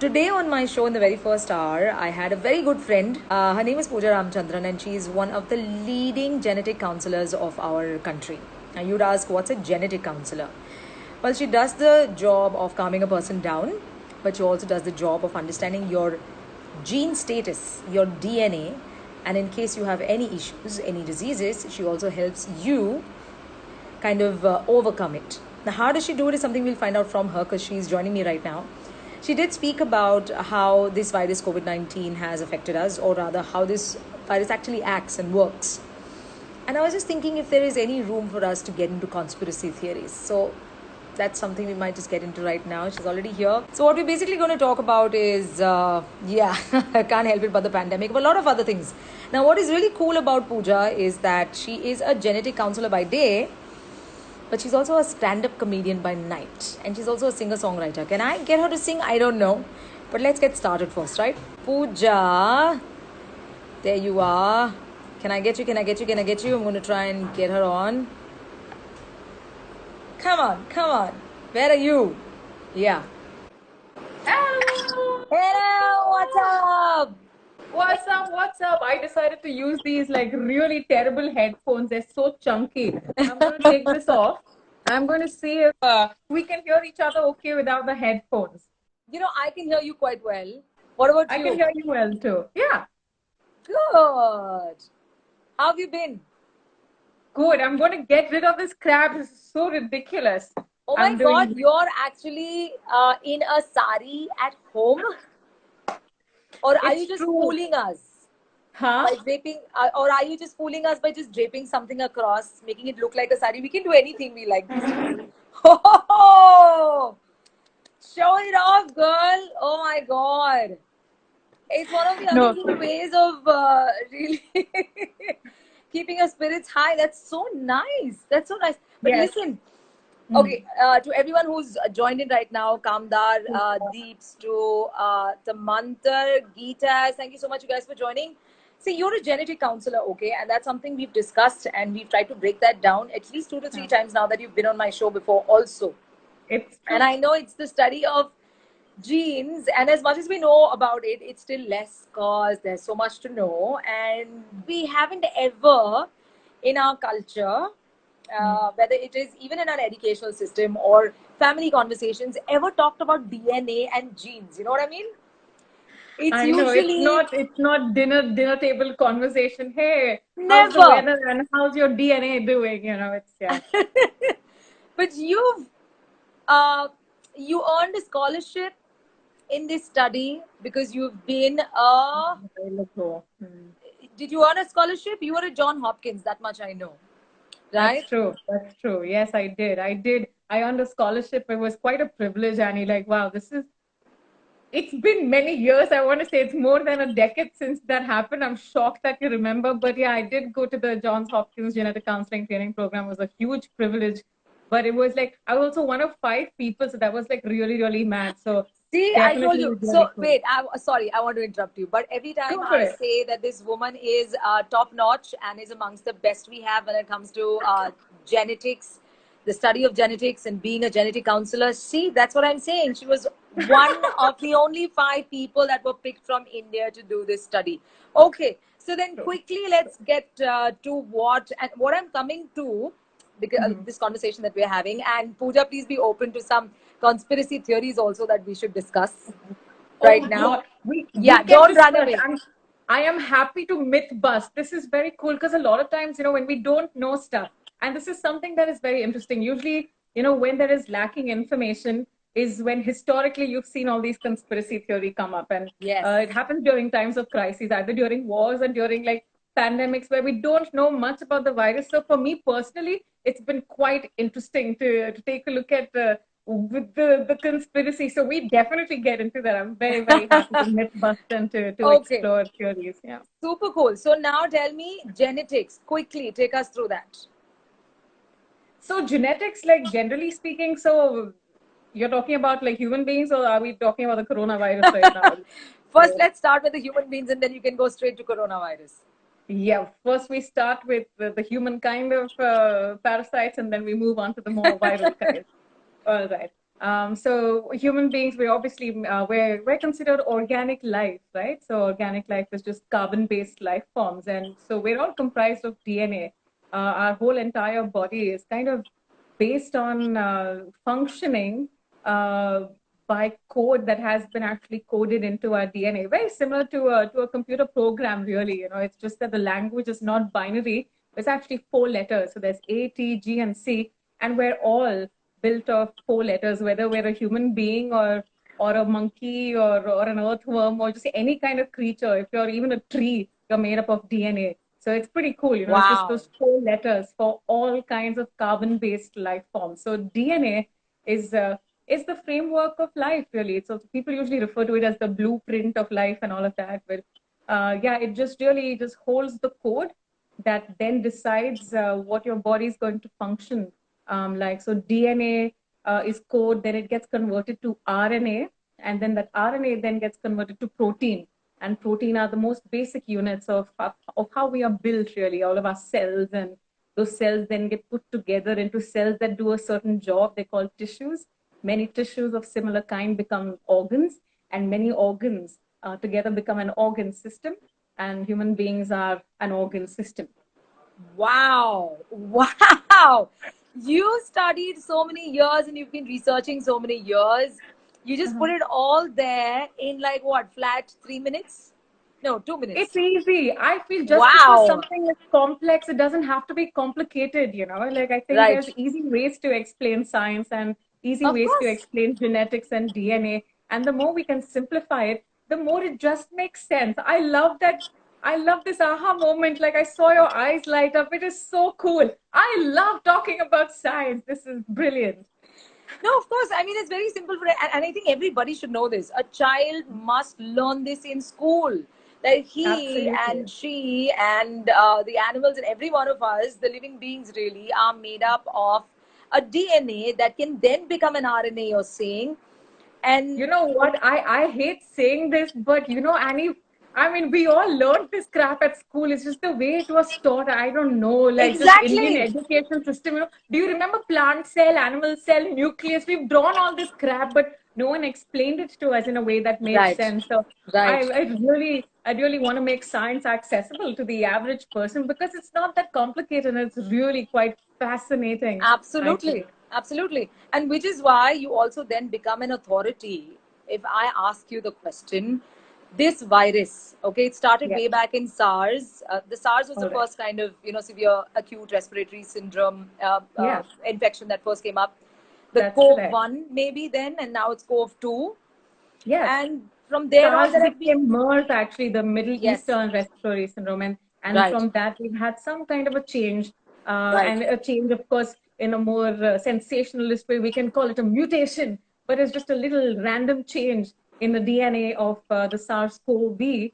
Today on my show in the very first hour, I had a very good friend. Her name is Pooja Ramchandran, and she is one of the leading genetic counselors of our country. Now, you'd ask, what's a genetic counselor? Well, she does the job of calming a person down, but she also does the job of understanding your gene status, your DNA, and in case you have any issues, any diseases, she also helps you kind of overcome it. Now, how does she do it is something we'll find out from her because she's joining me right now. She did speak about how this virus COVID 19 has affected us, or rather, how this virus actually acts and works. And I was just thinking if there is any room for us to get into conspiracy theories. So that's something we might just get into right now. She's already here. So what we're basically going to talk about is, I can't help it but the pandemic, but a lot of other things. Now, what is really cool about Pooja is that she is a genetic counselor by day, but she's also a stand-up comedian by night. And she's also a singer-songwriter. Can I get her to sing? I don't know. But let's get started first, right? Pooja, there you are. Can I get you? Can I get you? Can I get you? I'm going to try and get her on. Come on, come on. Where are you? Yeah. Hello! Hello, what's up? What's up? What's up? I decided to use these like really terrible headphones. They're so chunky. I'm going to take this off. I'm going to see if we can hear each other okay without the headphones. I can hear you quite well. What about I can you? hear you well too. Yeah, Good. How have you been? good. I'm going to get rid of this crap. This is so ridiculous. Oh my I'm God, doing. you're actually in a sari at home? Or are you It's just true. fooling us Huh? by draping, or are you just fooling us by just draping something across, making it look like a sari? We can do anything we like these days. Oh, show it off, girl. Oh my God. It's one of the No. unusual ways of really keeping your spirits high. That's so nice. That's so nice. But Yes. listen, Mm. okay, to everyone who's joined in right now, Kamdar, Deeps, to Samantar, Geeta, thank you so much, you guys, for joining. See, you're a genetic counselor, okay, and that's something we've discussed and we've tried to break that down at least 2 to 3 times now that you've been on my show before, also. It's And true. I know it's the study of genes, and as much as we know about it, it's still less because there's so much to know, and we haven't ever in our culture, whether it is even in our educational system or family conversations, ever talked about DNA and genes. You know what I mean? It's I know it's usually not dinner table conversation. Hey, how's the never. weather and how's your DNA doing? You know, it's yeah. But uh, you earned a scholarship in this study because you've been a. I look low. Hmm. Did you earn a scholarship? You were at John Hopkins, that much I know, That's right? true. That's true. Yes, I did. I did. I earned a scholarship. It was quite a privilege, Annie. Like, wow, this is. It's been many years. I want to say it's more than a decade since that happened. I'm shocked that you remember. But yeah, I did go to the Johns Hopkins Genetic Counseling Training Program. It was a huge privilege. But it was like I was also one of 5 people, so that was like really, really mad. So See, I told definitely you. So really cool. wait, sorry, I want to interrupt you. But every time Go for I it. say that this woman is top notch and is amongst the best we have when it comes to genetics, the study of genetics and being a genetic counselor, see, that's what I'm saying. She was one of the only 5 people that were picked from India to do this study. Okay, so then True. quickly let's get to what I'm coming to, because Mhm. this conversation that we're having. And Pooja, please be open to some conspiracy theories also that we should discuss right Oh now. God, we Yeah, can don't run discuss. away. I am happy to myth bust. This is very cool because a lot of times, when we don't know stuff, and this is something that is very interesting. Usually, when there is lacking information, is when historically you've seen all these conspiracy theory come up, and Yes. it happens during times of crises, either during wars and during like pandemics where we don't know much about the virus. So for me personally, it's been quite interesting to take a look at with the conspiracy. So we definitely get into that. I'm very, very happy to myth bust and to Okay, explore theories. Yeah. super cool. So now tell me genetics. Quickly, take us through that. So genetics, like generally speaking, so you're talking about like human beings, or are we talking about the coronavirus right now? First, let's start with the human beings and then you can go straight to coronavirus. Yeah, first we start with the human kind of parasites, and then we move on to the more viral kind. All right. So human beings, we obviously we're considered organic life, right? So organic life is just carbon-based life forms, and so we're all comprised of DNA. Our whole entire body is kind of based on functioning uh, by code that has been actually coded into our DNA. Very similar to a computer program, really. It's just that the language is not binary. It's actually four letters. So there's A, T, G, and C, and we're all built of four letters, whether we're a human being or a monkey or an earthworm or just any kind of creature. If you're even a tree, you're made up of DNA. So it's pretty cool. It's just Wow. those four letters for all kinds of carbon-based life forms. So DNA is is the framework of life, really. So people usually refer to it as the blueprint of life and all of that. But yeah, it just really just holds the code that then decides what your body is going to function like. So DNA is code, then it gets converted to RNA, and then that RNA then gets converted to protein. And protein are the most basic units of how we are built, really. All of our cells, and those cells then get put together into cells that do a certain job. They're called tissues. Many tissues of similar kind become organs, and many organs together become an organ system. And human beings are an organ system. Wow. Wow. You studied so many years and you've been researching so many years. You just put Uh-huh. it all there in like what, flat 3 minutes? No, 2 minutes. It's easy. I feel just because Wow. something is complex, it doesn't have to be complicated. Like, I think Right. there's easy ways to explain science and easy Of ways to course. explain genetics and DNA. And the more we can simplify it, the more it just makes sense. I love that. I love this aha moment. Like, I saw your eyes light up. It is so cool. I love talking about science. This is brilliant. No, of course. I mean, it's very simple for, and I think everybody should know this. A child must learn this in school. Like he Absolutely. and she and the animals and every one of us, the living beings really, are made up of a DNA that can then become an RNA, you're saying. And You know what? I hate saying this, but Annie, I mean, we all learned this crap at school. It's just the way it was taught. I don't know, like just Indian exactly. education system. Do you remember plant cell, animal cell, nucleus? We've drawn all this crap, but no one explained it to us in a way that made Right. sense. So Right. I really want to make science accessible to the average person because it's not that complicated and it's really quite fascinating, I Absolutely. think. Absolutely. And which is why you also then become an authority. If I ask you the question, this virus, okay, it started Yeah. way back in SARS. The SARS was the All right. first kind of, severe acute respiratory syndrome Yeah, infection that first came up. The that's CoV correct. 1, maybe then, and now it's CoV 2. Yes. And from there on, SARS there have been, became MERS, actually, the Middle yes, Eastern Respiratory Syndrome. And right, from that, we've had some kind of a change, right. and a change, of course, in a more sensationalist way. We can call it a mutation, but it's just a little random change in the DNA of the SARS-CoV.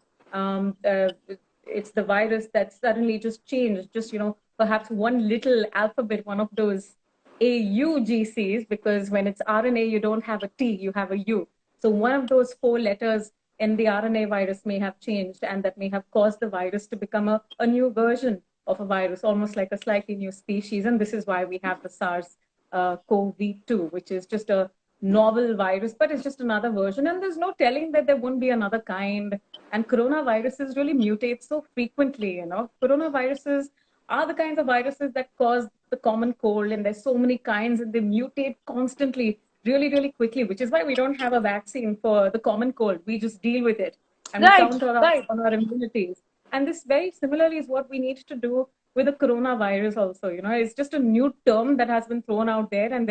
It's the virus that suddenly just changed, just, perhaps one little alphabet, one of those AUGCs, because when it's RNA, you don't have a T, you have a U. So one of those four letters in the RNA virus may have changed, and that may have caused the virus to become a new version of a virus, almost like a slightly new species. And this is why we have the SARS CoV-2, which is just a novel virus, but it's just another version. And there's no telling that there won't be another kind. And coronaviruses really mutate so frequently. Coronaviruses are the kinds of viruses that cause the common cold, and there's so many kinds, and they mutate constantly, really, really quickly, which is why we don't have a vaccine for the common cold. We just deal with it, and we Right, count on right. our immunities. And this very similarly is what we need to do with the coronavirus also. It's just a new term that has been thrown out there, and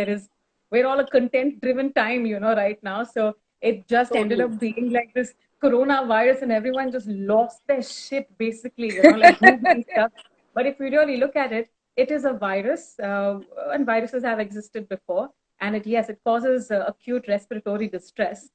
we're all a content driven time, right now. So it just ended Totally. up being like this coronavirus, and everyone just lost their shit basically, like googling stuff. But if you really look at it, it is a virus, and viruses have existed before. And yes, it causes acute respiratory distress.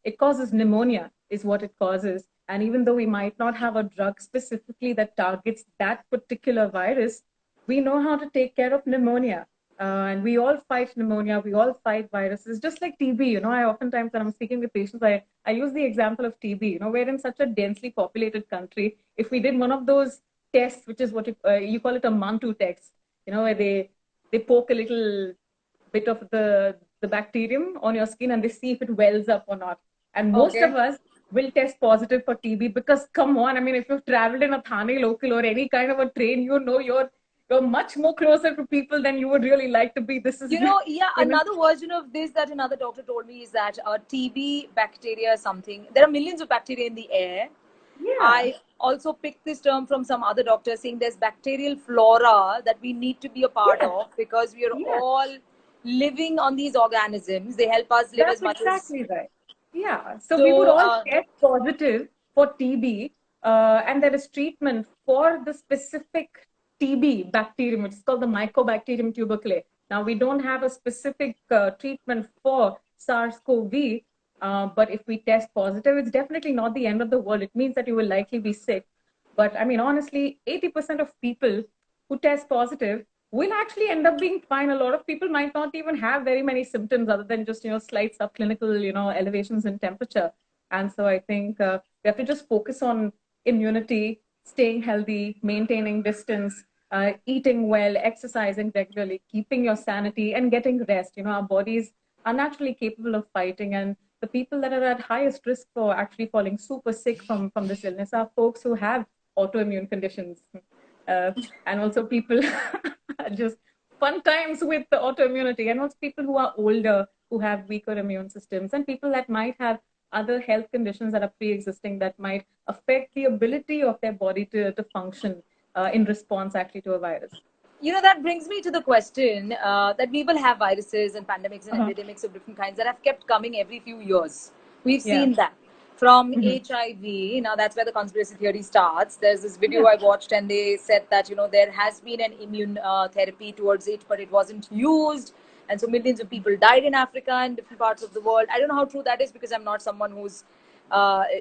It causes pneumonia, is what it causes. And even though we might not have a drug specifically that targets that particular virus, we know how to take care of pneumonia. And we all fight pneumonia, we all fight viruses, just like TB. I oftentimes, when I'm speaking with patients, I use the example of TB. We're in such a densely populated country. If we did one of those tests, which is what you call it a Mantoux test, where they poke a little bit of the the bacterium on your skin and they see if it wells up or not. And most Okay. of us will test positive for TB because, come on, I mean, if you've traveled in a Thane local or any kind of a train, you know you're much more closer to people than you would really like to be. This is, Yeah, you know, another version of this that another doctor told me is that TB bacteria is something. There are millions of bacteria in the air. yeah, I also picked this term from some other doctor saying there's bacterial flora that we need to be a part yes, of because we are yes. all living on these organisms. They help us live as That's much as. exactly right. Yeah. So we would So, all test positive for TB, and there is treatment for the specific TB bacterium. It's called the Mycobacterium tuberculosis. Now, we don't have a specific treatment for SARS-CoV, but if we test positive, it's definitely not the end of the world. It means that you will likely be sick. But I mean, honestly, 80% of people who test positive will actually end up being fine. A lot of people might not even have very many symptoms other than just, slight subclinical, elevations in temperature. And so I think we have to just focus on immunity, staying healthy, maintaining distance, eating well, exercising regularly, keeping your sanity, and getting rest. Our bodies are naturally capable of fighting. And the people that are at highest risk for actually falling super sick from this illness are folks who have autoimmune conditions. And also people just fun times with the autoimmunity, and also people who are older, who have weaker immune systems, and people that might have other health conditions that are pre-existing that might affect the ability of their body to function in response actually to a virus. that brings me to the question that we will have viruses and pandemics and Uh-huh. epidemics of different kinds that have kept coming every few years. We've Yeah. seen that from Hmm. HIV. Now, that's where the conspiracy theory starts. There's this video Yeah. I watched, and they said that, there has been an immune therapy towards it, but it wasn't used. And so millions of people died in Africa and different parts of the world. I don't know how true that is because I'm not someone who's, an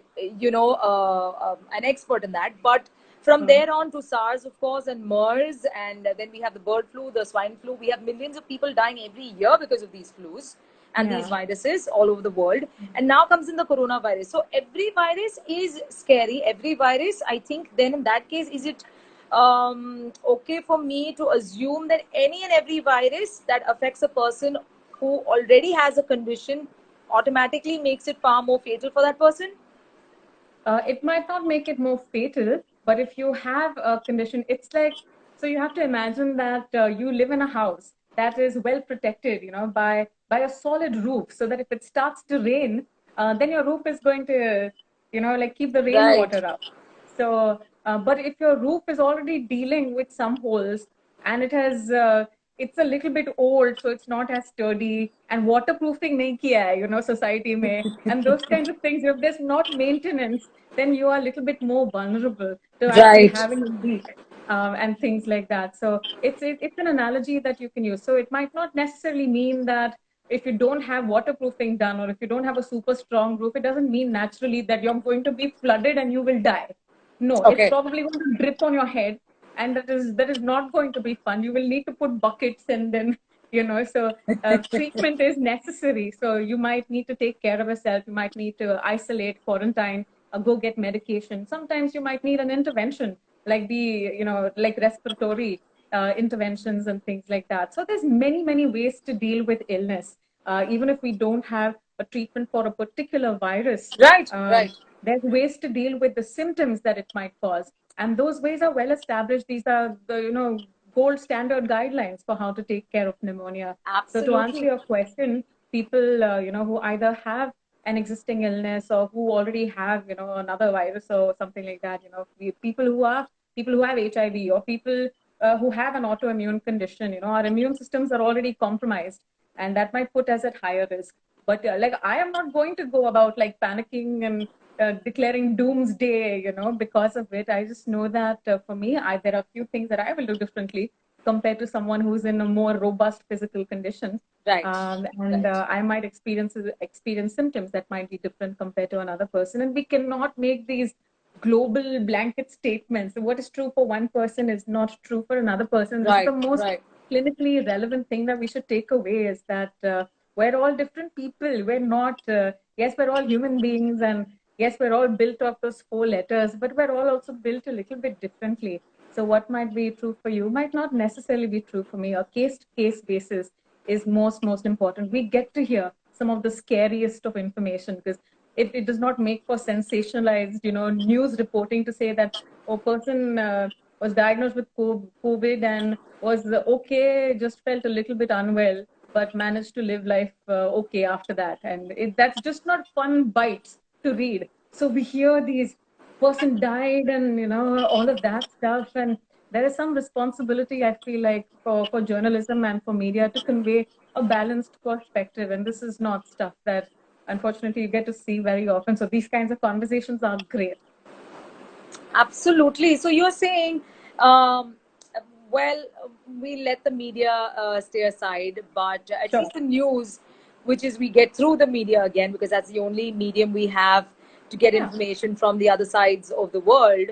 expert in that. But from Uh, there on to SARS, of course, and MERS, and then we have the bird flu, the swine flu. We have millions of people dying every year because of these flus and these yeah. viruses all over the world. And now comes in the coronavirus. So every virus is scary. Every virus, I think, then in that case, is it okay for me to assume that any and every virus that affects a person who already has a condition automatically makes it far more fatal for that person? It might not make it more fatal, but if you have a condition, it's like, so you have to imagine that you live in a house that is well protected, by a solid roof, so that if it starts to rain, then your roof is going to, like keep the Right. rainwater out. So, but if your roof is already dealing with some holes and it's a little bit old, so it's not as sturdy, and waterproofing nahi kiya hai, society mein, and those kinds of things. If there's not maintenance, then you are a little bit more vulnerable to actually Right. having a leak, and things like that. So it's an analogy that you can use. So it might not necessarily mean that if you don't have waterproofing done or if you don't have a super strong roof, it doesn't mean naturally that you're going to be flooded and you will die. No, it's Okay. probably going to drip on your head, and that is not going to be fun. You will need to put buckets, and then so treatment is necessary. So you might need to take care of yourself. You might need to isolate, quarantine, go get medication. Sometimes you might need an intervention, like like respiratory interventions and things like that. So there's many ways to deal with illness, even if we don't have a treatment for a particular virus. Right. Um, Right. there's ways to deal with the symptoms that it might cause, and those ways are well established. These are the gold standard guidelines for how to take care of pneumonia. So to answer Absolutely. your question, people who either have an existing illness or who already have another virus or something like that, people who have HIV or people who have an autoimmune condition, our immune systems are already compromised, and that might put us at higher risk. But like, I am not going to go about like panicking and declaring doomsday, because of it. I just know that for me, there are a few things that I will do differently compared to someone who's in a more robust physical condition. Right. And Right. I might experience symptoms that might be different compared to another person. And we cannot make these global blanket statements. What is true for one person is not true for another person. This is the Right. most Right. clinically relevant thing that we should take away, is that we're all different people. We're not, yes, we're all human beings, and yes, we're all built off those four letters, but we're all also built a little bit differently. So what might be true for you might not necessarily be true for me. A case to case basis is most important. We get to hear some of the scariest of information because it does not make for sensationalized, news reporting to say that a person was diagnosed with COVID and was okay, just felt a little bit unwell, but managed to live life okay after that. And that's just not fun bites to read. So we hear these person died and all of that stuff, and there is some responsibility, I feel like, for journalism and for media to convey a balanced perspective, and this is not stuff that unfortunately you get to see very often. So these kinds of conversations are great. Absolutely. So you're saying, um, well, we let the media stay aside, but at Sure. least the news, which is we get through the media again, because that's the only medium we have to get Yeah. information from the other sides of the world,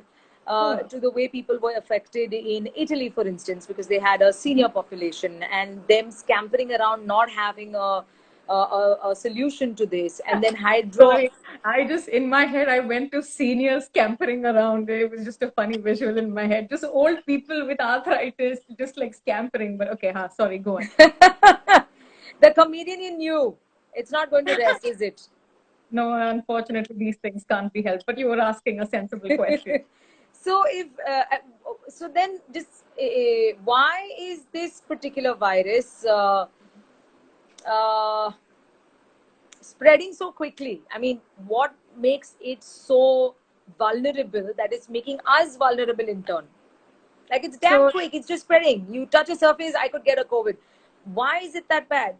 Sure. to the way people were affected in Italy, for instance, because they had a senior population and them scampering around, not having a solution to this, and then hydro. Sorry, I just in my head I went to seniors scampering around. It was just a funny visual in my head. Just old people with arthritis, just like scampering. But okay, sorry, go on. The comedian you knew, it's not going to rest, is it? No, unfortunately, these things can't be helped. But you were asking a sensible question. So if so, then just why is this particular virus uh, spreading so quickly? I mean, what makes it so vulnerable that it's making us vulnerable in turn? Like, it's damn So quick, it's just spreading. You touch a surface, I could get a COVID. Why is it that bad?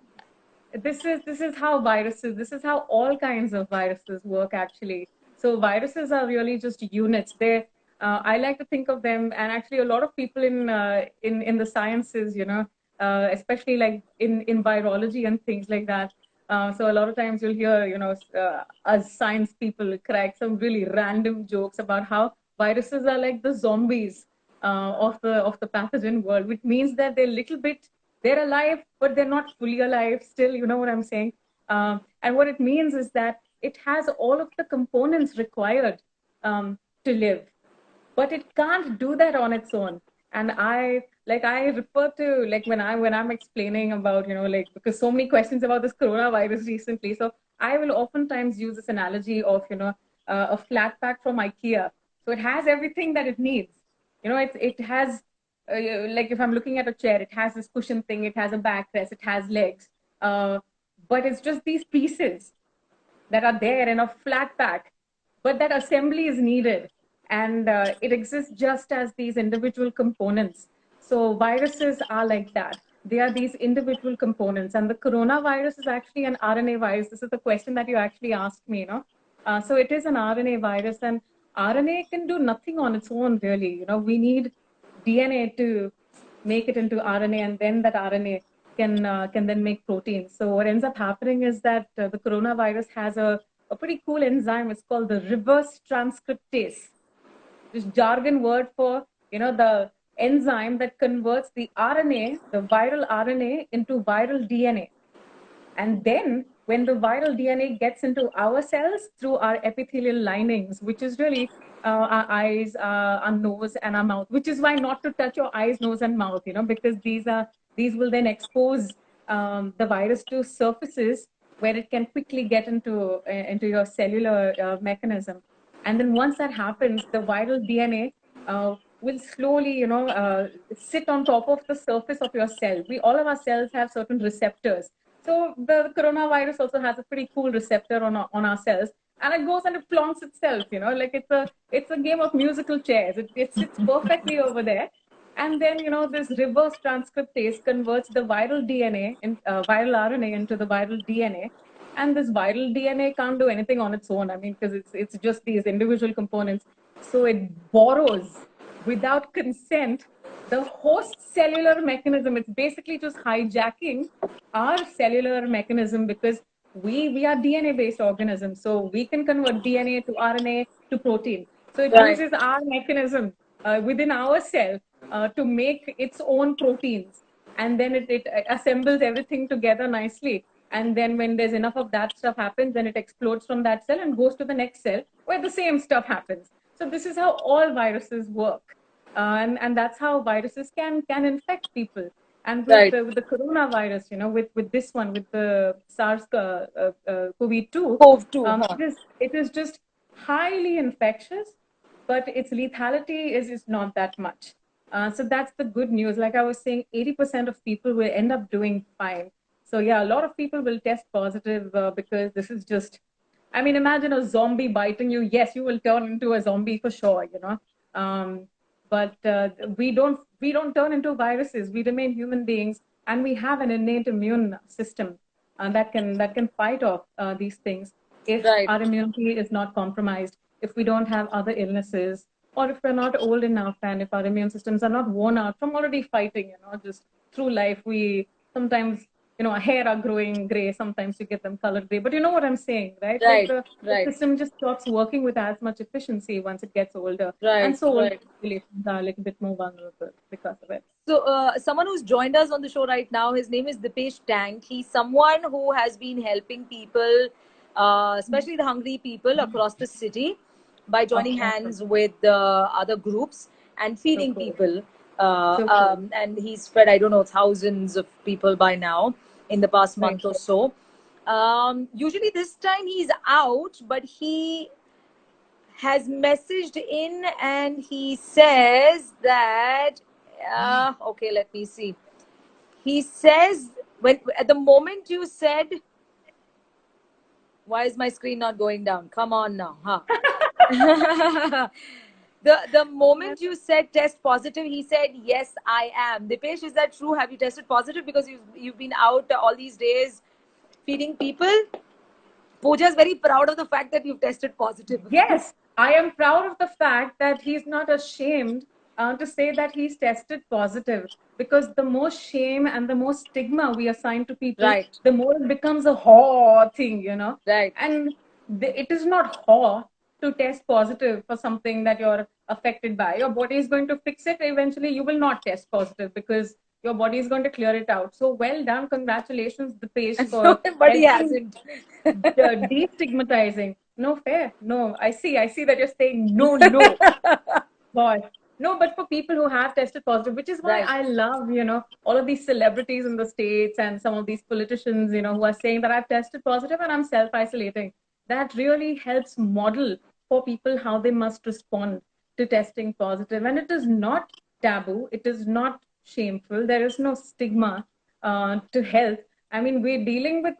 this is how viruses, this is how all kinds of viruses work actually. So viruses are really just units. They I like to think of them, and actually a lot of people in the sciences, especially like in virology and things like that. So a lot of times you'll hear, us science people crack some really random jokes about how viruses are like the zombies of the pathogen world, which means that they're a little bit, they're alive, but they're not fully alive still. You know what I'm saying? And what it means is that it has all of the components required to live, but it can't do that on its own. And I refer to, like, when I'm explaining about, like, because so many questions about this coronavirus recently. So I will oftentimes use this analogy of, a flat pack from IKEA. So it has everything that it needs. It has, like, if I'm looking at a chair, it has this cushion thing, it has a backrest, it has legs, uh, but it's just these pieces that are there in a flat pack, but that assembly is needed, and it exists just as these individual components. So viruses are like that. They are these individual components, and the coronavirus is actually an RNA virus. This is the question that you actually asked me. So it is an RNA virus, and RNA can do nothing on its own, really. We need DNA to make it into RNA, and then that RNA can then make proteins. So what ends up happening is that the coronavirus has a pretty cool enzyme. It's called the reverse transcriptase. This jargon word for, the enzyme that converts the RNA, the viral RNA, into viral DNA. And then when the viral DNA gets into our cells through our epithelial linings, which is really our eyes, our nose, and our mouth, which is why not to touch your eyes, nose, and mouth, because these will then expose the virus to surfaces where it can quickly get into your cellular mechanism. And then once that happens, the viral DNA will slowly, sit on top of the surface of your cell. All of our cells have certain receptors. So the coronavirus also has a pretty cool receptor on our cells, and it goes and it plonks itself. Like it's a game of musical chairs. It sits perfectly over there, and then this reverse transcriptase converts the viral DNA in viral RNA into the viral DNA, and this viral DNA can't do anything on its own. I mean, because it's just these individual components. So it borrows without consent the host cellular mechanism. It's basically just hijacking our cellular mechanism, because we are DNA based organisms, so we can convert DNA to RNA to protein. So it Right. uses our mechanism within our cell to make its own proteins, and then it assembles everything together nicely. And then when there's enough of that stuff happens, then it explodes from that cell and goes to the next cell where the same stuff happens. So this is how all viruses work, and that's how viruses can infect people. And Right. with the coronavirus, with this one, with the SARS CoV-2, Cove too, huh? it is just highly infectious, but its lethality is not that much. So that's the good news. Like I was saying, 80% of people will end up doing fine. So yeah, a lot of people will test positive because this is just, I mean, imagine a zombie biting you. Yes, you will turn into a zombie for sure. But we don't turn into viruses. We remain human beings, and we have an innate immune system that can fight off these things if Right. our immunity is not compromised, if we don't have other illnesses, or if we're not old enough, and if our immune systems are not worn out from already fighting, just through life. We sometimes, our hair are growing gray, sometimes you get them colored gray, but you know what I'm saying, right? Like Right. the Right. system just stops working with as much efficiency once it gets older, and Right. so older Right. populations are a little bit more vulnerable because of it. So, someone who's joined us on the show right now, his name is Dipesh Tank. He's someone who has been helping people, especially the hungry people across the city, by Oh, joining awesome. hands with other groups and So feeding cool. people. So cool. And he's fed, I don't know, thousands of people by now in the past Very month or cool. so. Usually, this time he's out, but he has messaged in and he says that okay, let me see. He says, when at the moment you said, why is my screen not going down? Come on now, huh? The moment you said test positive, he said, yes, I am. Dipesh, is that true? Have you tested positive? Because you've been out all these days feeding people. Pooja is very proud of the fact that you've tested positive. Yes, I am proud of the fact that he's not ashamed to say that he's tested positive, because the more shame and the more stigma we assign to people, Right. the more it becomes a haw thing. Right. And it is not haw to test positive for something that you're affected by. Your body is going to fix it. Eventually, you will not test positive because your body is going to clear it out. So well done. Congratulations, Dipesh, for But he helping hasn't. destigmatizing. No fair. No, I see that you're saying no, no. God. No, but for people who have tested positive, which is why Right. I love, all of these celebrities in the States and some of these politicians, who are saying that I've tested positive and I'm self-isolating. That really helps model for people how they must respond to testing positive. And it is not taboo. It is not shameful. There is no stigma to health. I mean, we're dealing with,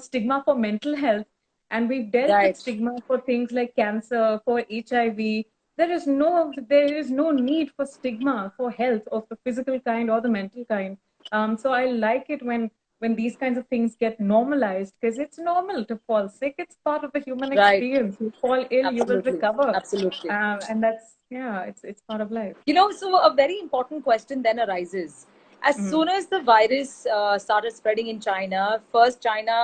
stigma for mental health, and we've dealt with Right. stigma for things like cancer, for HIV. There is no need for stigma for health of the physical kind or the mental kind. So I like it when these kinds of things get normalized, because it's normal to fall sick. It's part of the human Right. experience. You fall ill, you will Absolutely. recover, Absolutely. and that's, yeah, it's part of life. So a very important question then arises. As Mhm. soon as the virus started spreading in China, first China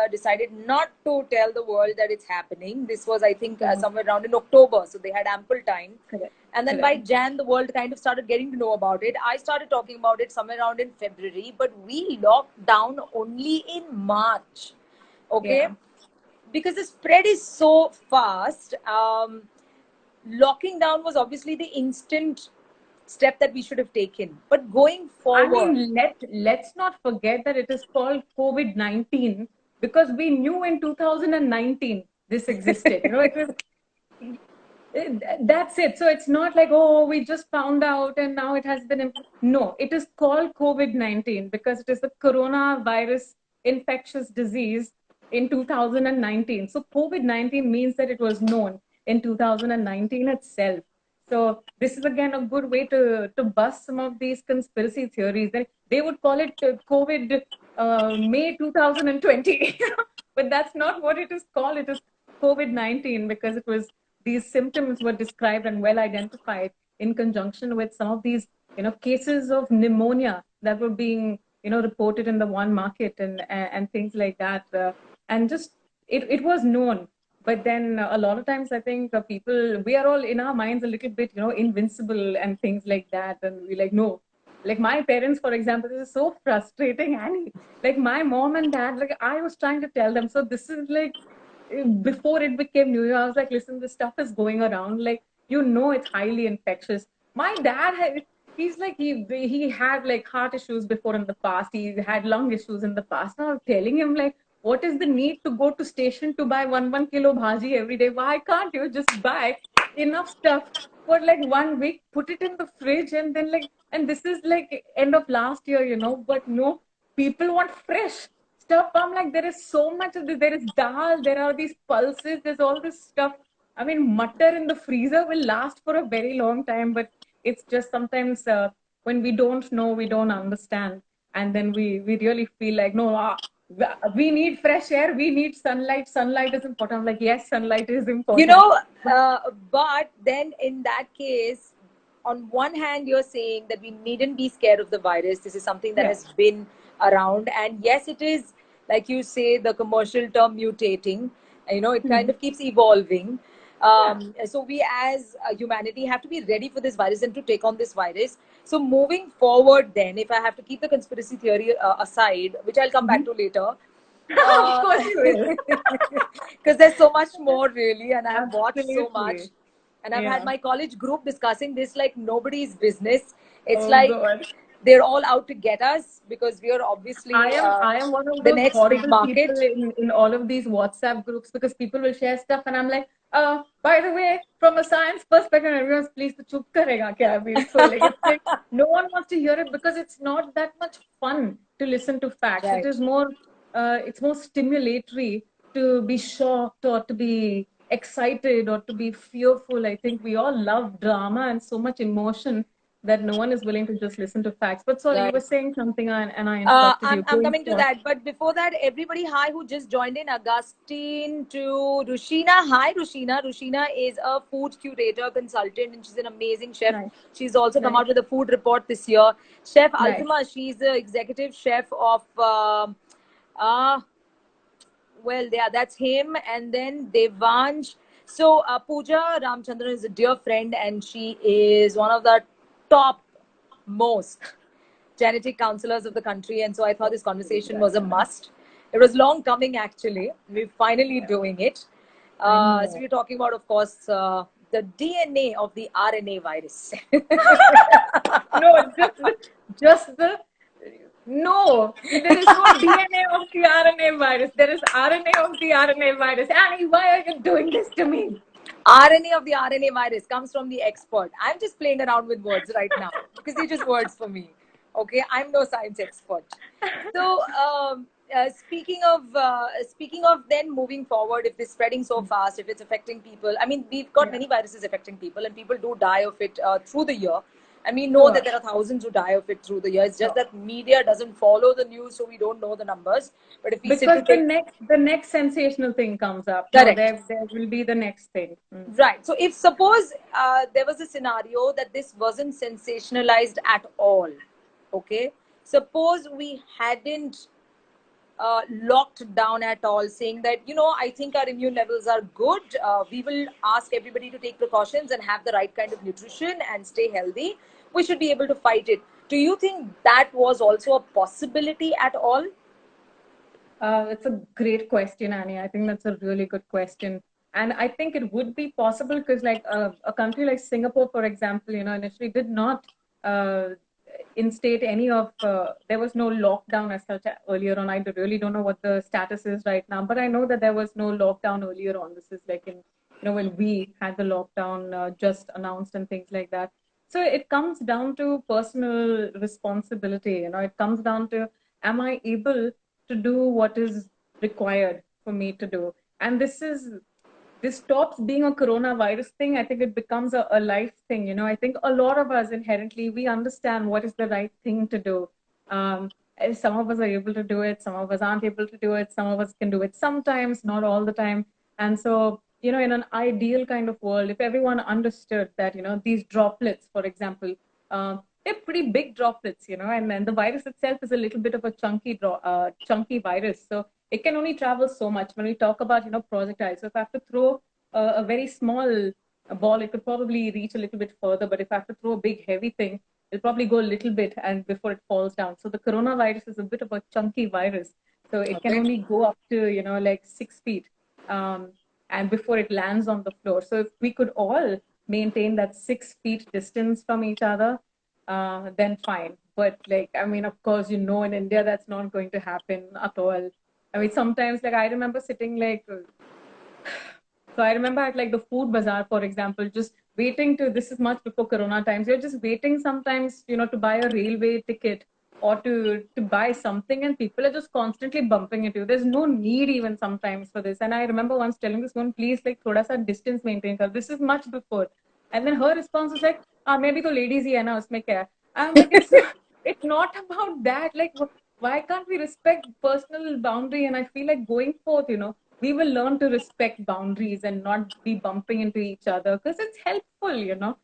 decided not to tell the world that it's happening. This was, I think, Yeah, somewhere around in October, so they had ample time. correct, And then by correct. Jan, the world kind of started getting to know about it. I started talking about it somewhere around in February, but we locked down only in March. Okay, Yeah. because the spread is so fast. Locking down was obviously the instant step that we should have taken. But going I forward, mean, let's not forget that it is called COVID-19 because we knew in 2019 this existed. It was that's it. So it's not like, oh, we just found out and now it has been. No, it is called COVID-19 because it is the coronavirus infectious disease in 2019. So COVID-19 means that it was known in 2019 itself. So this is again a good way to bust some of these conspiracy theories. That they would call it COVID May 2020, but that's not what it is called. It is COVID-19 because it was these symptoms were described and well identified in conjunction with some of these cases of pneumonia that were being reported in the one market and things like that, and just it was known. But then a lot of times I think people, we are all in our minds a little bit invincible and things like that, and we like, no. Like my parents, for example, this is so frustrating, Annie. Like my mom and dad, like I was trying to tell them, so this is like before it became New Year, I was like, listen, this stuff is going around. Like, it's highly infectious. My dad he's like he had like heart issues before in the past. He had lung issues in the past. Now I'm telling him like, what is the need to go to station to buy one kilo bhaji every day? Why can't you just buy enough stuff for like 1 week, put it in the fridge, and then like, and this is like end of last year, but no, people want fresh stuff. I'm like, there is so much of this. There is dal, there are these pulses, there's all this stuff. I mean, mutter in the freezer will last for a very long time, but it's just sometimes when we don't know, we don't understand, and then we really feel like, no, we need fresh air, we need sunlight. Sunlight is important. I'm like, yes, sunlight is You important. know, but then in that case, on one hand, you're saying that we needn't be scared of the virus. This is something that Yeah. has been around. And yes, it is, like you say, the commercial term mutating. You know, it kind Mhm. of keeps evolving. Yeah. So we as humanity have to be ready for this virus and to take on this virus. So moving forward, then, if I have to keep the conspiracy theory aside, which I'll come back Mhm. to later, Of course you will. because there's so much more really, and I have watched so much, Absolutely. and I've had Yeah. my college group discussing this like nobody's business. It's Oh like God. they're all out to get us because we are obviously I am one of the those next big horrible people market. in all of these WhatsApp groups because people will share stuff and I'm like, by the way, from a science perspective, everyone's please to chup karega kya? I mean, so like it's like no one wants to hear it because it's not that much fun to listen to facts. It Right. is more it's more stimulatory to be shocked or to be excited or to be fearful. I think we all love drama and so much emotion that no one is willing to just listen to facts. But sorry, you were Right. saying something and I interrupted you. I'm Going coming to for that, but before that, everybody, hi, who just joined in. Augustine to Rushina. Hi, Rushina. Rushina is a food curator, consultant, and she's an amazing chef. nice, She's also come nice, out with a food report this year. Chef nice. Altima, she's the executive chef of, uh, well, yeah, that's him. And then Devansh. So, Pooja Ramchandran is a dear friend, and she is one of the top most genetic counselors of the country. And so I thought this conversation was a must. It was long coming, actually. We're finally doing it. I So know. we're talking about, of course, the DNA of the RNA virus. No, just the no. There is no DNA of the RNA virus. There is RNA of the RNA virus. Annie, why are you doing this to me? RNA of the RNA virus comes from the expert. I'm just playing around with words right now because they're just words for me. Okay, I'm no science expert. So, speaking of then moving forward, if it's spreading so fast, if it's affecting people, I mean, we've got Yeah, many viruses affecting people, and people do die of it through the year. And we know that sure. there are thousands who die of it through the year. It's just Sure. that media doesn't follow the news, so we don't know the numbers. But if we sit Because to the take next sensational thing comes up. No, correct. there will be the next thing. Right. So if suppose there was a scenario that this wasn't sensationalized at all, okay? Suppose we hadn't locked down at all, saying that, I think our immune levels are good. We will ask everybody to take precautions and have the right kind of nutrition and stay healthy. We should be able to fight it. Do you think that was also a possibility at all? It's a great question, Annie. I think that's a really good question. And I think it would be possible because, like, a country like Singapore, for example, initially did not uh, instate any of, there was no lockdown as such earlier on. I really don't know what the status is right now, but I know that there was no lockdown earlier on. This is like when we had the lockdown just announced and things like that. So it comes down to personal responsibility. It comes down to, am I able to do what is required for me to do? And this stops being a coronavirus thing. I think it becomes a life thing. I think a lot of us inherently, we understand what is the right thing to do. And some of us are able to do it, some of us aren't able to do it, some of us can do it sometimes, not all the time. And so, in an ideal kind of world, if everyone understood that, these droplets, for example, they're pretty big droplets, and then the virus itself is a little bit of a chunky virus. So it can only travel so much. When we talk about, projectiles, so if I have to throw a very small ball, it could probably reach a little bit further. But if I have to throw a big heavy thing, it'll probably go a little bit and before it falls down. So the coronavirus is a bit of a chunky virus. So it can Okay. only go up to, like 6 feet. Um, and before it lands on the floor. So if we could all maintain that 6 feet distance from each other, then fine. But like, I mean, of course, in India, that's not going to happen at all. I mean, sometimes, like, I remember sitting like, so I remember at like the food bazaar, for example, just waiting to, this is much before Corona times, you're just waiting sometimes, to buy a railway ticket or to buy something, and people are just constantly bumping into you. There's no need even sometimes for this. And I remember once telling this one, please, like, thoda sa distance maintain kar. This is much before. And then her response was like, maybe the ladies hi hai na, usme kya hai? I'm like, it's not about that. Like, why can't we respect personal boundary? And I feel like going forth, we will learn to respect boundaries and not be bumping into each other, because it's helpful,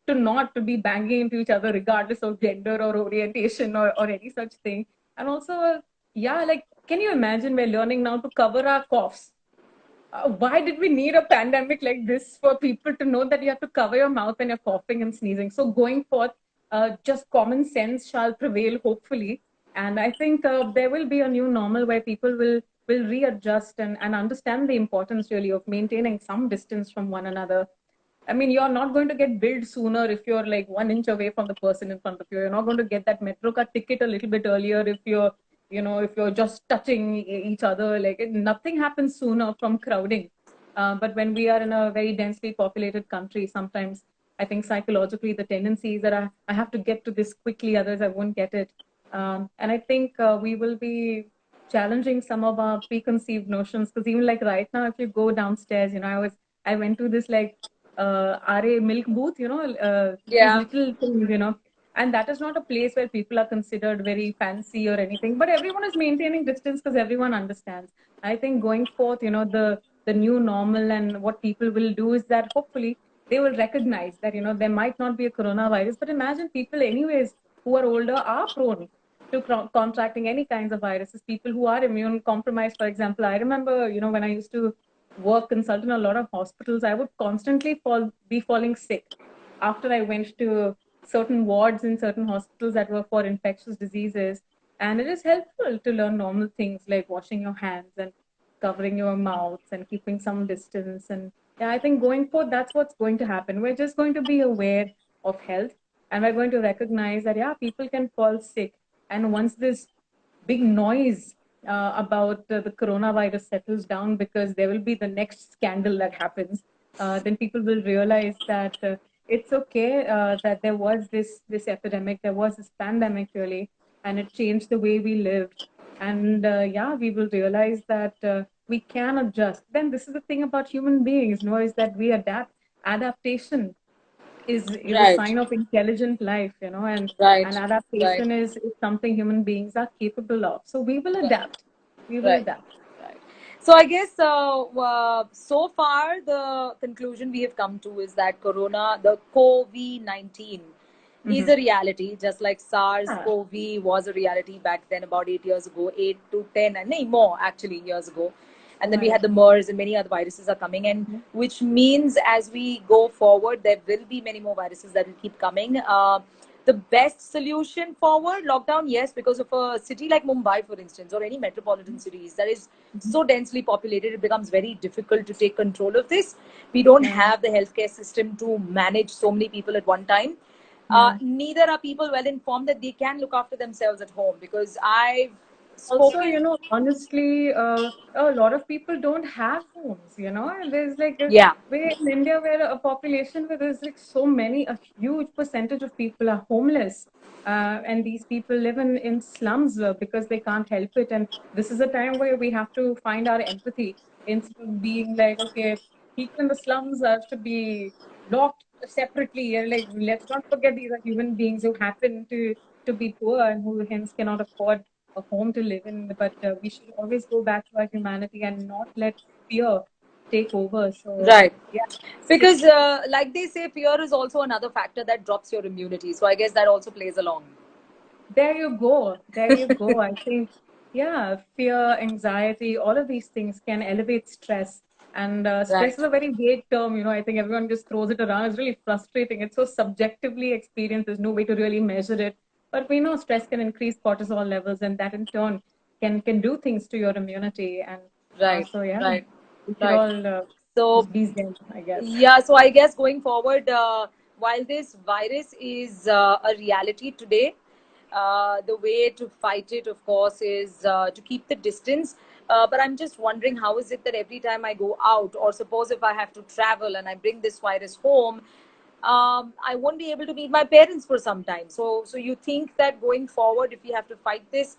to not to be banging into each other regardless of gender or orientation or any such thing. And also, yeah, like, can you imagine we're learning now to cover our coughs? Why did we need a pandemic like this for people to know that you have to cover your mouth when you're coughing and sneezing? So going forth, just common sense shall prevail, hopefully. And I think there will be a new normal where people will readjust and understand the importance really of maintaining some distance from one another. I mean, you're not going to get billed sooner if you're like 1 inch away from the person in front of you. You're not going to get that metro car ticket a little bit earlier if you're just touching each other. Like, nothing happens sooner from crowding. But when we are in a very densely populated country, sometimes I think psychologically the tendency is that I have to get to this quickly, otherwise I won't get it. And I think we will be challenging some of our preconceived notions, because even like right now, if you go downstairs, I went to this like RA milk booth, these Yeah. little things, and that is not a place where people are considered very fancy or anything, but everyone is maintaining distance because everyone understands. I think going forth, the new normal and what people will do is that hopefully they will recognize that, there might not be a coronavirus, but imagine people anyways who are older are prone to contracting any kinds of viruses. People who are immune compromised, for example, I remember, when I used to work consult in a lot of hospitals, I would constantly be falling sick after I went to certain wards in certain hospitals that were for infectious diseases. And it is helpful to learn normal things like washing your hands and covering your mouths and keeping some distance. And yeah, I think going forward, that's what's going to happen. We're just going to be aware of health, and we're going to recognize that, yeah, people can fall sick. And once this big noise about the coronavirus settles down, because there will be the next scandal that happens, then people will realize that it's okay that there was this epidemic, there was this pandemic really, and it changed the way we lived. And yeah, we will realize that we can adjust. Then this is the thing about human beings, is that we adapt. Adaptation is a Right. sign of intelligent life, and Right. Right. adaptation is something human beings are capable of. So we will Right. adapt. We will Right. adapt. Right. So I guess so far the conclusion we have come to is that the COVID-19 is Mm-hmm. a reality, just like Yeah. SARS-CoV was a reality back then about 8 years ago, 8 to 10, and no more actually years ago. And then we Right. had the MERS and many other viruses are coming, and Mhm. which means as we go forward, there will be many more viruses that will keep coming. The best solution forward lockdown, yes, because of a city like Mumbai, for instance, or any metropolitan cities that is Mhm. so densely populated, it becomes very difficult to take control of this. We don't Yeah. have the healthcare system to manage so many people at one time. Yeah. Neither are people well informed that they can look after themselves at home, because I've Also, spoken. honestly, a lot of people don't have homes, and there's like Yeah. where in India, where a population where there's like so many, a huge percentage of people are homeless. And these people live in slums because they can't help it. And this is a time where we have to find our empathy instead of being like, okay, people in the slums should be locked separately. And like, let's not forget these are human beings who happen to be poor and who hence cannot afford a home to live in. But we should always go back to our humanity and not let fear take over. So, Right. yeah, stick. Because, like they say, fear is also another factor that drops your immunity. So I guess that also plays along. There you go. There you go. I think, yeah, fear, anxiety, all of these things can elevate stress. And stress Right. is a very vague term. I think everyone just throws it around. It's really frustrating. It's so subjectively experienced. There's no way to really measure it. But we know stress can increase cortisol levels, and that in turn can do things to your immunity. And Right. so, yeah, Right. we should Right. all So just be zen, I guess. yeah, so I guess going forward, while this virus is a reality today, the way to fight it, of course, is to keep the distance. But I'm just wondering, how is it that every time I go out, or suppose if I have to travel and I bring this virus home, I won't be able to meet my parents for some time. So you think that going forward, if we have to fight this,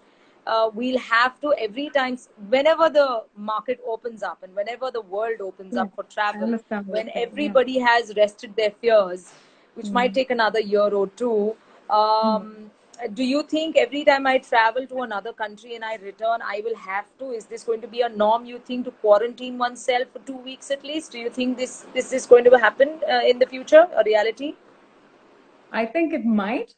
we'll have to every time, whenever the market opens up and whenever the world opens Yes, up for I travel, understand what when you're saying. Yeah. everybody has rested their fears, which might Mm. take another year or two. Mm. Do you think every time I travel to another country and I return, I will have to? Is this going to be a norm? You think to quarantine oneself for 2 weeks at least? Do you think this is going to happen in the future, a reality? I think it might.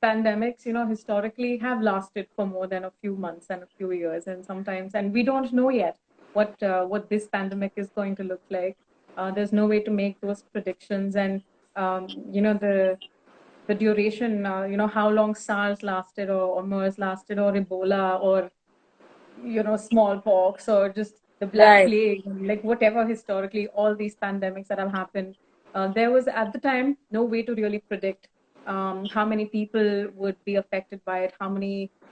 Pandemics, historically have lasted for more than a few months and a few years, and sometimes, and we don't know yet what this pandemic is going to look like. There's no way to make those predictions, and the duration, how long SARS lasted, or MERS lasted, or Ebola, or smallpox, or just the Black Right. Plague, like whatever historically, all these pandemics that have happened, there was at the time no way to really predict how many people would be affected by it,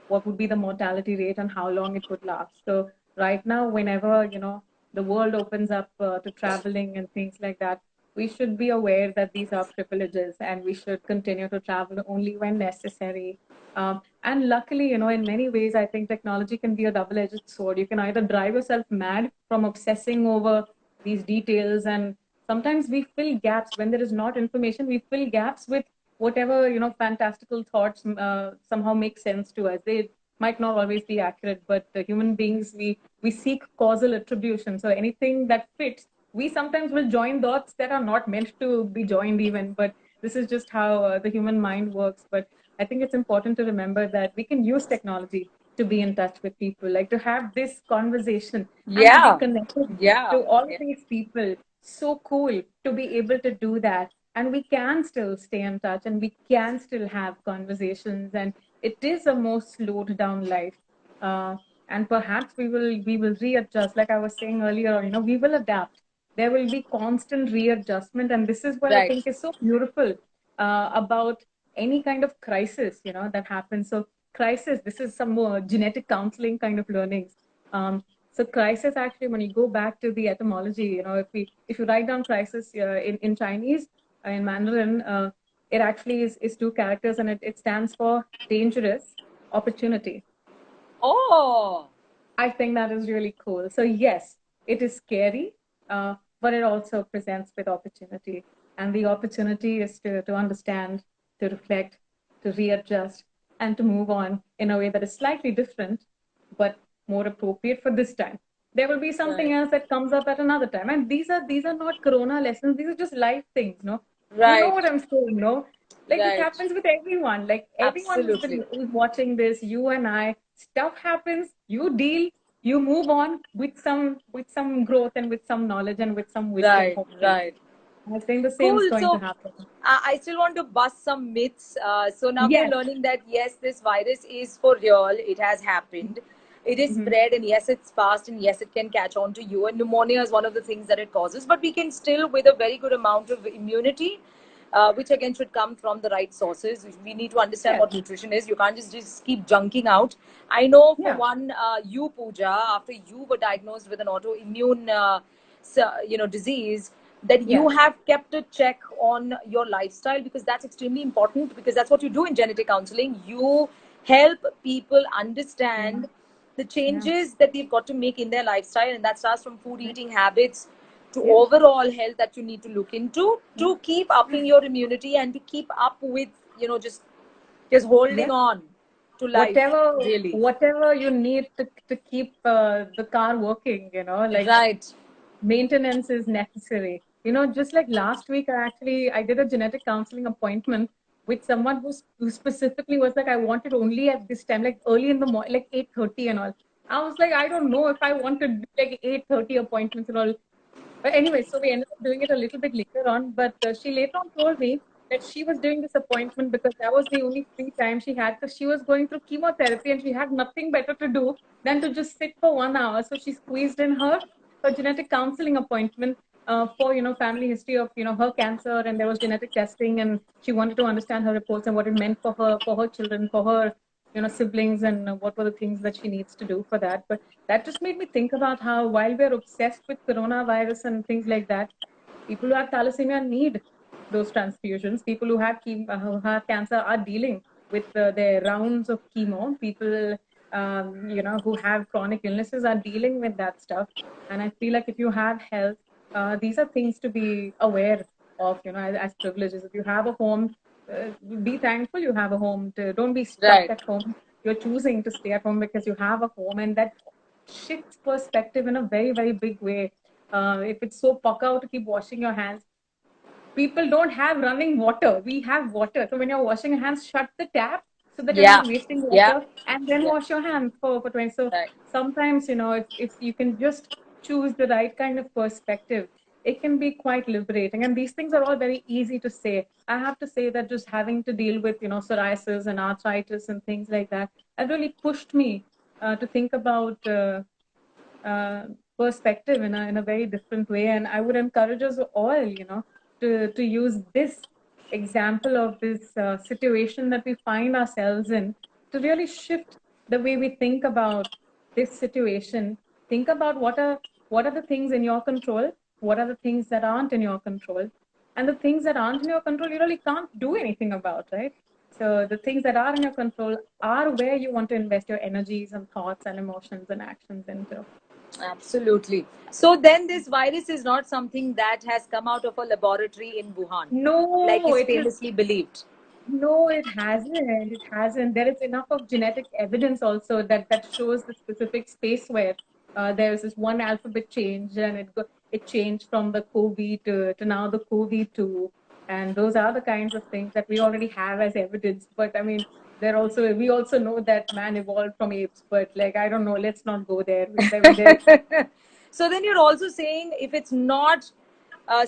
what would be the mortality rate, and how long it would last. So right now, whenever the world opens up to traveling and things like that, we should be aware that these are privileges, and we should continue to travel only when necessary. And luckily, in many ways, I think technology can be a double-edged sword. You can either drive yourself mad from obsessing over these details, and sometimes we fill gaps when there is not information. We fill gaps with whatever fantastical thoughts somehow make sense to us. They might not always be accurate, but human beings, we seek causal attribution. So anything that fits, we sometimes will join dots that are not meant to be joined even. But this is just how the human mind works. But I think it's important to remember that we can use technology to be in touch with people, like to have this conversation and to be Yeah. connected Yeah. to all of Yeah. these people. So cool to be able to do that. And we can still stay in touch, and we can still have conversations. And it is a more slowed down life. Uh, and perhaps we will readjust, like I was saying earlier, we will adapt. There will be constant readjustment. And this is what I Right. think is so beautiful about any kind of crisis, that happens. So crisis, this is some more genetic counseling kind of learnings. So crisis, actually, when you go back to the etymology, if you write down crisis in Chinese, in Mandarin, it actually is two characters, and it stands for dangerous opportunity. Oh. I think that is really cool. So yes, it is scary, but it also presents with opportunity. And the opportunity is to understand, to reflect, to readjust, and to move on in a way that is slightly different, but more appropriate for this time. There will be something Right. else that comes up at another time. And these are not Corona lessons. These are just life things, no? You know Right. what I'm saying, no? Like it Right. happens with everyone. Like everyone Absolutely. who's watching this, you and I, stuff happens, you deal, you move on with some growth and with some knowledge and with some wisdom, Right. hopefully. Right. I think the same is Cool. going to So happen. I still want to bust some myths. So now we are Yes. learning that yes, this virus is for real. It has happened. It is Hmm. spread, and yes, it's fast, and yes, it can catch on to you. And pneumonia is one of the things that it causes. But we can still, with a very good amount of immunity, which again should come from the right sources. We need to understand Yes. what nutrition is. You can't just keep junking out. I know for Yeah. one, you Pooja, after you were diagnosed with an autoimmune, disease, that you Yes. have kept a check on your lifestyle, because that's extremely important, because that's what you do in genetic counseling. You help people Yeah. understand the Yeah. changes that they've got to make in their lifestyle, and that starts from food, Yeah. eating habits, to Yeah. overall health that you need to look into Yeah. to keep upping your immunity and to keep up with, just holding Yeah. on to life, Whatever really. whatever you need to keep the car working, like Right. maintenance is necessary. Just like last week, I did a genetic counseling appointment with someone who specifically was like, I want it only at this time, like early in the morning, like 8:30 and all. I was like, I don't know if I want to do like 8:30 appointments and all. But anyway, so we ended up doing it a little bit later on. But she later on told me that she was doing this appointment because that was the only free time she had, because she was going through chemotherapy and she had nothing better to do than to just sit for 1 hour. So she squeezed in her genetic counseling appointment. for family history of her cancer, and there was genetic testing, and she wanted to understand her reports and what it meant for her children, for her siblings, and what were the things that she needs to do for that. But that just made me think about how, while we're obsessed with coronavirus and things like that, people who have thalassemia need those transfusions. People who have cancer are dealing with their rounds of chemo. People, who have chronic illnesses are dealing with that stuff. And I feel like if you have health, these are things to be aware of, as privileges. If you have a home, be thankful you have a home. Don't be stuck Right. at home. You're choosing to stay at home because you have a home, and that shifts perspective in a very, very big way. If it's so pucker to keep washing your hands, people don't have running water. We have water. So when you're washing your hands, shut the tap so that you're Yeah. not wasting Yeah. water, and then Yeah. wash your hands for 20. So Right. sometimes, if you can just choose the right kind of perspective, it can be quite liberating. And these things are all very easy to say. I have to say that just having to deal with, psoriasis and arthritis and things like that, that really pushed me to think about uh, perspective in a very different way. And I would encourage us all, to use this example of this situation that we find ourselves in to really shift the way we think about this situation. Think about what are the things in your control, what are the things that aren't in your control, and the things that aren't in your control you really can't do anything about, right? So the things that are in your control are where you want to invest your energies and thoughts and emotions and actions into. Absolutely. So then this virus is not something that has come out of a laboratory in Wuhan, like No, is it is. famously believed. No, it hasn't. It hasn't. There is enough of genetic evidence also that shows the specific space where there's this one alphabet change, and it changed from the COVID to now the COVID-2, and those are the kinds of things that we already have as evidence. But I mean, we also know that man evolved from apes, but like I don't know. Let's not go there. There So then you're also saying if it's not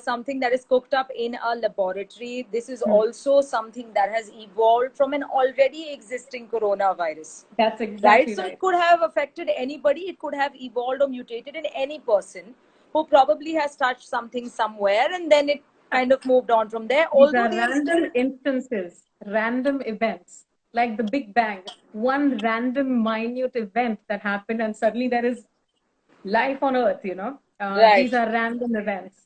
something that is cooked up in a laboratory, this is Hmm. also something that has evolved from an already existing coronavirus, That's right? exactly So it right. could have affected anybody, it could have evolved or mutated in any person who probably has touched something somewhere and then it kind of moved on from there, These although are they are still. random instances, random events, like the Big Bang, one random minute event that happened, and suddenly there is life on Earth, Right, These are random events.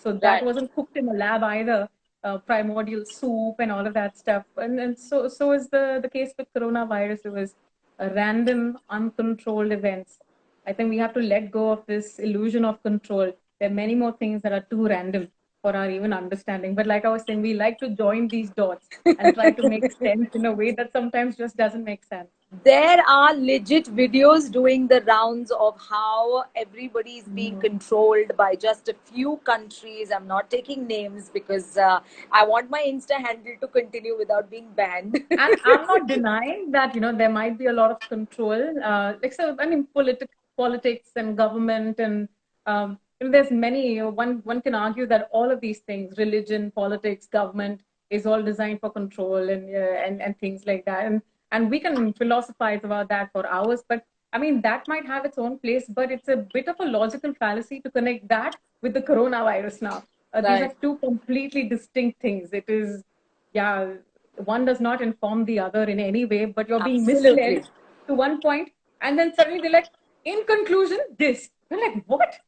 So that right. wasn't cooked in a lab either, primordial soup and all of that stuff. And so is the case with coronavirus. It was a random, uncontrolled events. I think we have to let go of this illusion of control. There are many more things that are too random for our even understanding. But like I was saying, we like to join these dots and try to make sense in a way that sometimes just doesn't make sense. There are legit videos doing the rounds of how everybody is being Mhm. controlled by just a few countries. I'm not taking names because I want my Insta handle to continue without being banned. And I'm not denying that, there might be a lot of control. I mean, politics and government and there's many. One can argue that all of these things, religion, politics, government, is all designed for control and things like that. And we can philosophize about that for hours. But I mean, that might have its own place. But it's a bit of a logical fallacy to connect that with the coronavirus now. These Right. are two completely distinct things. It is, yeah, one does not inform the other in any way, but you're being Absolutely. misled to one point, and then suddenly they're like, in conclusion, this. You're like, what?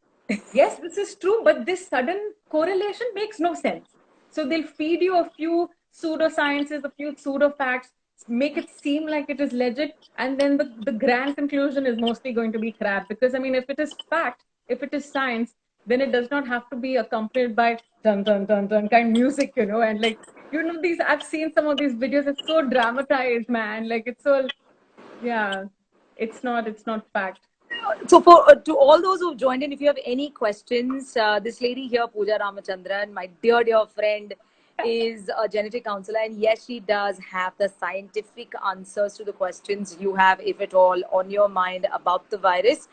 Yes, this is true, but this sudden correlation makes no sense. So they'll feed you a few pseudosciences, a few pseudo facts, make it seem like it is legit, and then the grand conclusion is mostly going to be crap. Because I mean, if it is fact, if it is science, then it does not have to be accompanied by dun dun dun dun kind of music, and like these I've seen some of these videos, it's so dramatized, man. Like it's so, yeah, it's not fact. So for to all those who've joined in, if you have any questions, this lady here, Pooja Ramachandran, my dear friend, is a genetic counselor, and yes, she does have the scientific answers to the questions you have, if at all, on your mind about the virus.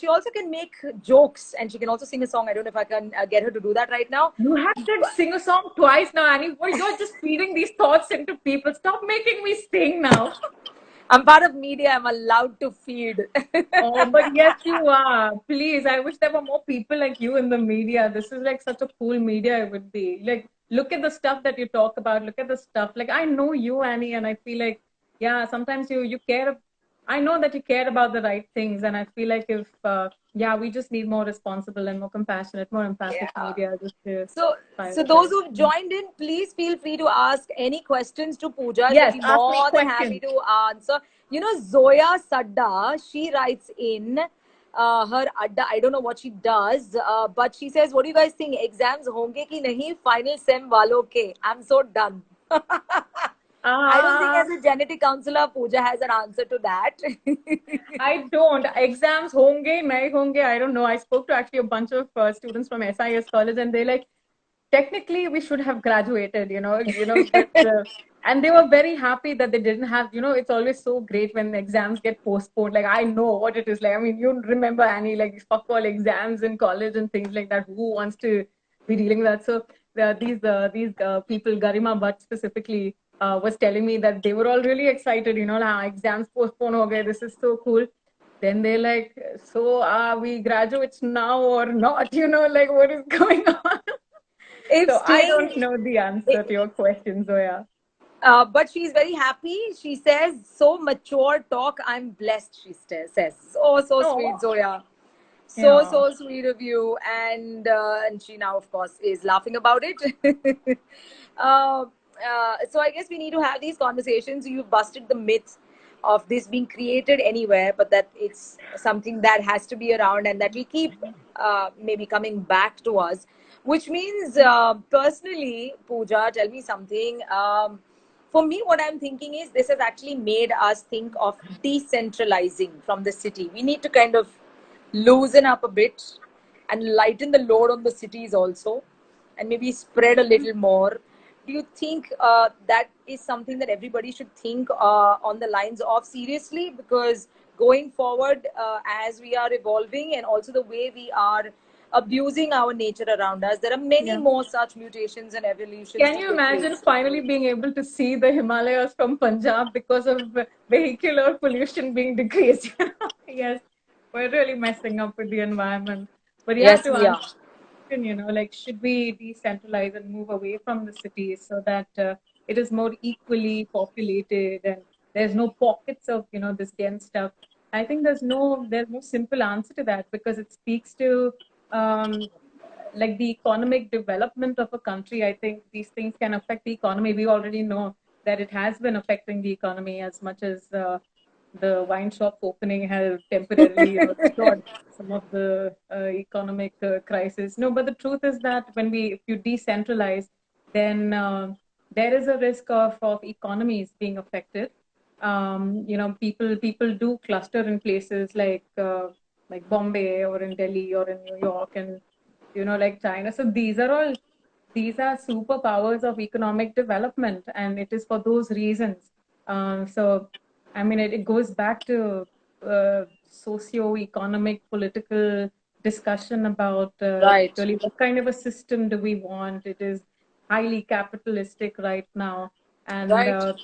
She also can make jokes, and she can also sing a song. I don't know if I can get her to do that right now. You have said sing a song twice now, Annie. Well, you're just feeding these thoughts into people. Stop making me sing now. I'm part of media. I'm allowed to feed. Oh, but yes, you are. Please, I wish there were more people like you in the media. This is like such a cool media it would be. Like, look at the stuff that you talk about. Look at the stuff. Like, I know you, Annie, and I feel like, yeah, sometimes you care. I know that you care about the right things, and I feel like if, yeah, we just need more responsible and more compassionate, more empathic Yeah. media just to So those prioritize. who've joined in, please feel free to ask any questions to Pooja. She'll Yes, be ask me more than happy questions. to answer. You know, Zoya Sadda, she writes in her adda. I don't know what she does, but she says, "What do you guys think? Exams honge ki nahi? Final sem walo ke?" I'm so done. I don't think, Uh, as a genetic counselor, Pooja has an answer to that. I don't. Exams honge, nahi honge, I don't know. I spoke to actually a bunch of students from SIS college, and they like, technically we should have graduated, but and they were very happy that they didn't have, it's always so great when exams get postponed. Like I know what it is like. I mean, you remember Annie, like fuck all exams in college and things like that. Who wants to be dealing with that? So these people, Garima Bhatt specifically, was telling me that they were all really excited. Like, exams postponed. Okay, this is so cool. Then they like, so are we graduates now or not? Like what is going on? If So I staying, don't know the answer to your question, Zoya. but she's very happy. She says, "So mature talk. I'm blessed." She says, "So sweet, Oh, Zoya. yeah. So sweet of you." And she now, of course, is laughing about it. uh, so I guess we need to have these conversations. You've busted the myth of this being created anywhere, but that it's something that has to be around and that will keep maybe coming back to us. Which means, personally, Pooja, tell me something. For me, what I'm thinking is this has actually made us think of decentralizing from the city. We need to kind of loosen up a bit and lighten the load on the cities also, and maybe spread a little more. Do you think that is something that everybody should think on the lines of seriously? Because going forward, as we are evolving and also the way we are abusing our nature around us, there are many Yeah. more such mutations and evolutions Can to you take imagine place. finally being able to see the Himalayas from Punjab because of vehicular pollution being decreased? Yes, we're really messing up with the environment. But yeah, Yes, to we answer are. the question, like, should we decentralize and move away from the cities so that it is more equally populated and there's no pockets of, this dense stuff? I think there's no simple answer to that because it speaks to um, like the economic development of a country. I think these things can affect the economy. We already know that it has been affecting the economy as much as the wine shop opening has temporarily, cured some of the economic crisis. No, but the truth is that if you decentralize, then there is a risk of economies being affected. People do cluster in places like Bombay or in Delhi or in New York and like China. So these are superpowers of economic development, and it is for those reasons. So I mean, it goes back to socio-economic, political discussion about Right. really what kind of a system do we want. It is highly capitalistic right now, and Right.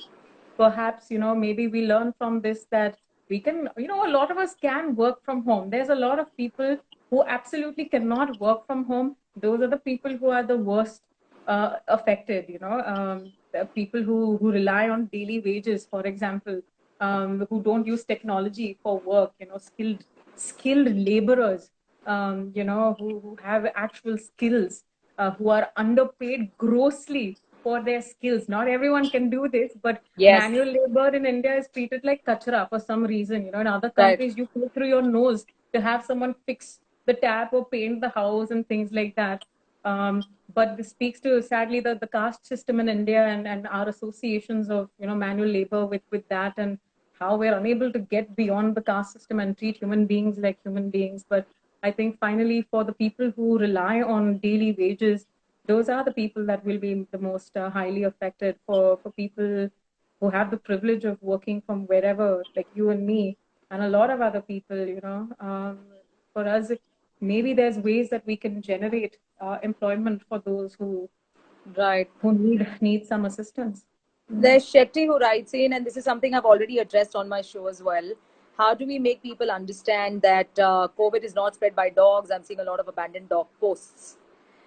perhaps maybe we learn from this that we can, a lot of us can work from home. There's a lot of people who absolutely cannot work from home. Those are the people who are the worst affected. The people who rely on daily wages, for example, who don't use technology for work. Skilled laborers, who have actual skills, who are underpaid grossly for their skills. Not everyone can do this, but Yes. manual labor in India is treated like kachra for some reason. In other Right. countries, you pay through your nose to have someone fix the tap or paint the house and things like that. But this speaks to, sadly, the caste system in India and our associations of manual labor with that, and how we're unable to get beyond the caste system and treat human beings like human beings. But I think finally, for the people who rely on daily wages, those are the people that will be the most highly affected. For people who have the privilege of working from wherever, like you and me, and a lot of other people, for us, maybe there's ways that we can generate employment for those who Right. who need some assistance. There's Shetty who writes in, and this is something I've already addressed on my show as well. How do we make people understand that COVID is not spread by dogs? I'm seeing a lot of abandoned dog posts.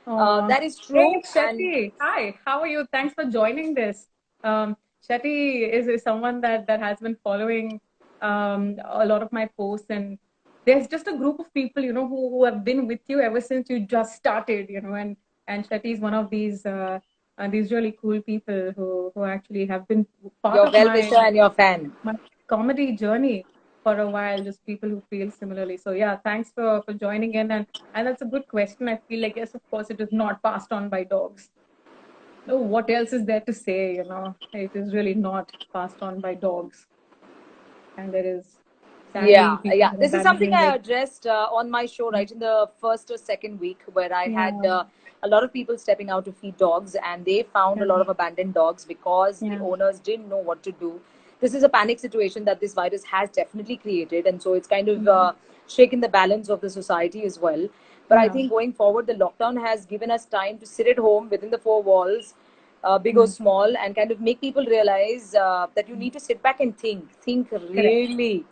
Uh, That is Hey, true, and Shetty. Hi, how are you? Thanks for joining this. Shetty is someone that has been following a lot of my posts, and there's just a group of people, who have been with you ever since you just started, and Shetty is one of these really cool people who actually have been part your of well wisher and your fan. my comedy journey for a while, just people who feel similarly. So yeah, thanks for joining in, and that's a good question. I feel like yes, of course, it is not passed on by dogs. No, what else is there to say? It is really not passed on by dogs, and there is sadly Yeah, people yeah. are This is something abandoning I it. addressed on my show right in the first or second week, where I had Yeah, a lot of people stepping out to feed dogs, and they found a yeah, lot of abandoned dogs because the yeah, owners didn't know what to do. This is a panic situation that this virus has definitely created, and so it's kind of yeah, shaken the balance of the society as well. But I yeah, think going forward, the lockdown has given us time to sit at home within the four walls, big or yeah. small, and kind of make people realize that you need to sit back and think Correct, really